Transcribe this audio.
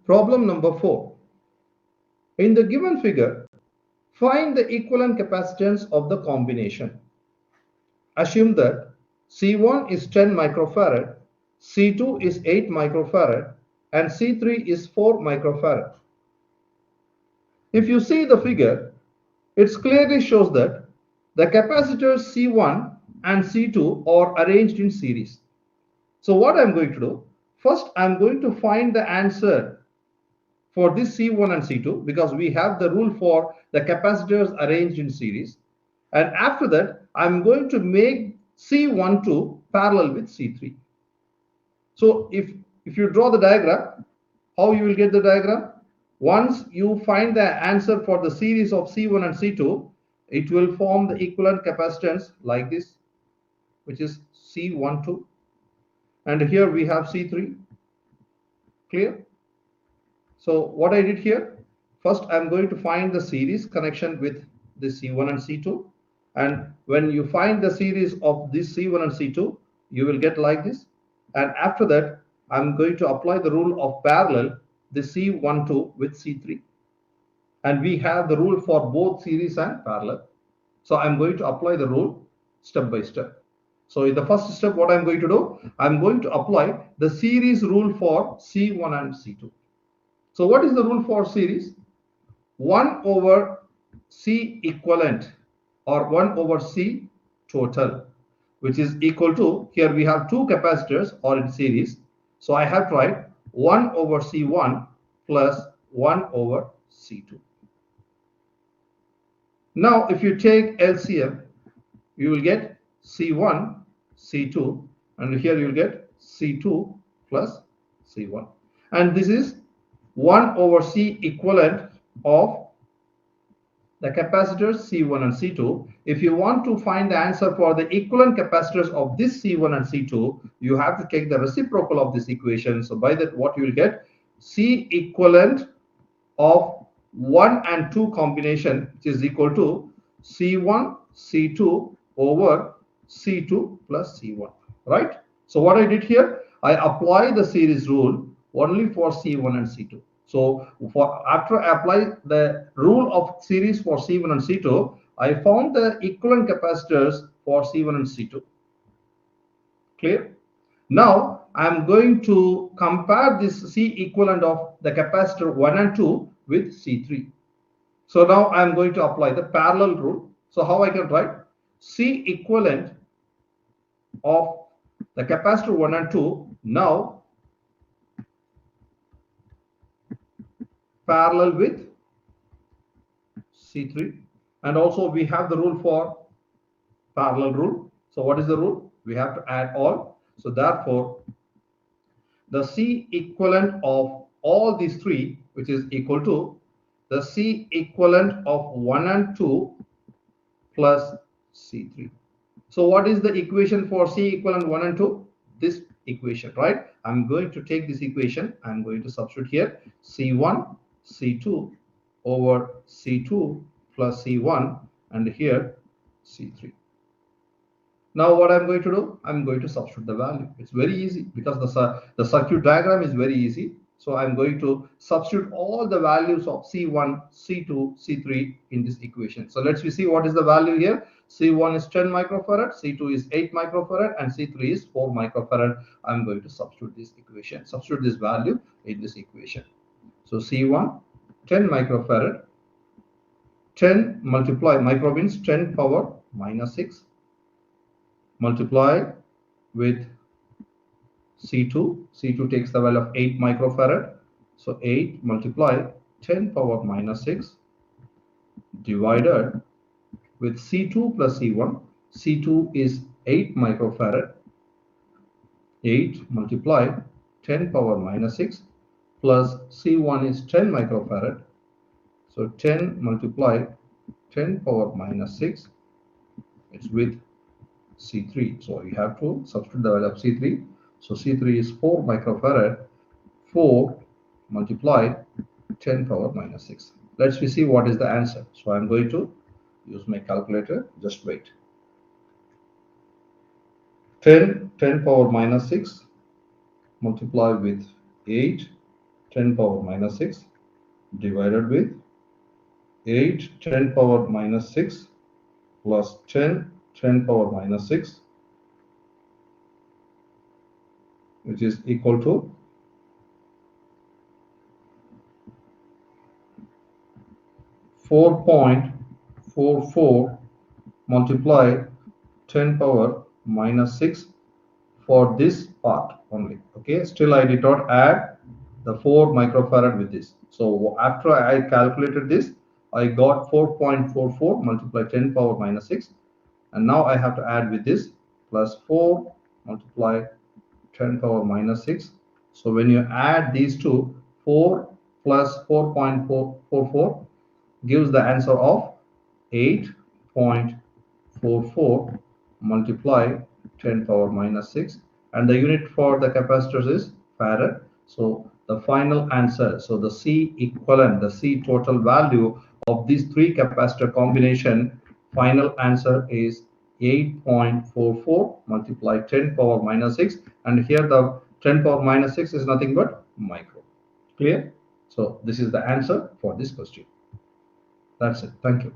Problem number 4. In the given figure, find the equivalent capacitance of the combination. Assume that C1 is 10 microfarad, C2 is 8 microfarad, and C3 is 4 microfarad. If you see the figure, it clearly shows that the capacitors C1 and C2 are arranged in series. So what I'm going to do, first I'm going to find the answer for this C1 and C2 because we have the rule for the capacitors arranged in series. And after that, I'm going to make C12 parallel with C3. So if you draw the diagram, how you will get the diagram? Once you find the answer for the series of C1 and C2, it will form the equivalent capacitance like this, which is C12. And here we have C3. Clear? So what I did here, first I'm going to find the series connection with this C1 and C2. And when you find the series of this C1 and C2, you will get like this. And after that, I'm going to apply the rule of parallel, the C12 with C3. And we have the rule for both series and parallel. So I'm going to apply the rule step by step. So in the first step, what I'm going to do, I'm going to apply the series rule for C1 and C2. So what is the rule for series? 1 over C equivalent or 1 over C total, which is equal to, here we have two capacitors or in series. So I have to write 1 over C1 plus 1 over C2. Now if you take LCM, you will get C1, C2, and here you will get C2 plus C1. And this is 1 over C equivalent of the capacitors C1 and C2. If you want to find the answer for the equivalent capacitors of this C1 and C2, you have to take the reciprocal of this equation. So by that, what you will get, C equivalent of 1 and 2 combination, which is equal to C1, C2 over C2 plus C1, right? So what I did here, I apply the series rule only for C1 and C2. So after I apply the rule of series for C1 and C2, I found the equivalent capacitors for C1 and C2. Clear? Now I'm going to compare this C equivalent of the capacitor 1 and 2 with C3. So now I'm going to apply the parallel rule. So how I can write? C equivalent of the capacitor 1 and 2 now parallel with C3. And also we have the rule for parallel rule. So what is the rule? We have to add all. So therefore, the C equivalent of all these three, which is equal to the C equivalent of 1 and 2 plus C3. So what is the equation for C equivalent 1 and 2? This equation, right? I'm going to take this equation. I'm going to substitute here C1, C2 over C2 plus C1 and here C3. Now what I'm going to do, I'm going to substitute the value. It's very easy because the circuit diagram is very easy. So I'm going to substitute all the values of C1, C2, C3 in this equation. So let's see what is the value here. C1 is 10 microfarad, C2 is 8 microfarad, and C3 is 4 microfarad. I'm going to substitute this equation, substitute this value in this equation. So C1, 10 microfarad, 10 multiply, micro means 10 power minus 6, multiply with C2. C2 takes the value of 8 microfarad. So 8 multiply 10 power minus 6 divided with C2 plus C1. C2 is 8 microfarad. 8 multiply 10 power minus 6 plus C1 is 10 microfarad. So 10 multiply 10 power minus 6. It's with C3. So you have to substitute the value of C3. So C3 is 4 microfarad. 4 multiply 10 power minus 6. Let's see what is the answer. So I'm going to use my calculator. Just wait. 10 power minus 6 multiply with 8 10 power minus 6 divided with 8 10 power minus 6 plus 10 10 power minus 6, which is equal to 4.44 multiply 10 power minus 6 for this part only. Okay, still I did not add the 4 microfarad with this. So after I calculated this, I got 4.44 multiply 10 power minus 6, and now I have to add with this plus 4 multiply 10 power minus 6. So when you add these two, 4 plus 4.44 gives the answer of 8.44 multiply 10 power minus 6, and the unit for the capacitors is farad. So the final answer, so the C equivalent, the C total value of these three capacitor combination, final answer is 8.44 multiply 10 power minus 6, and here the 10 power minus 6 is nothing but micro. Clear? So this is the answer for this question. That's it. Thank you.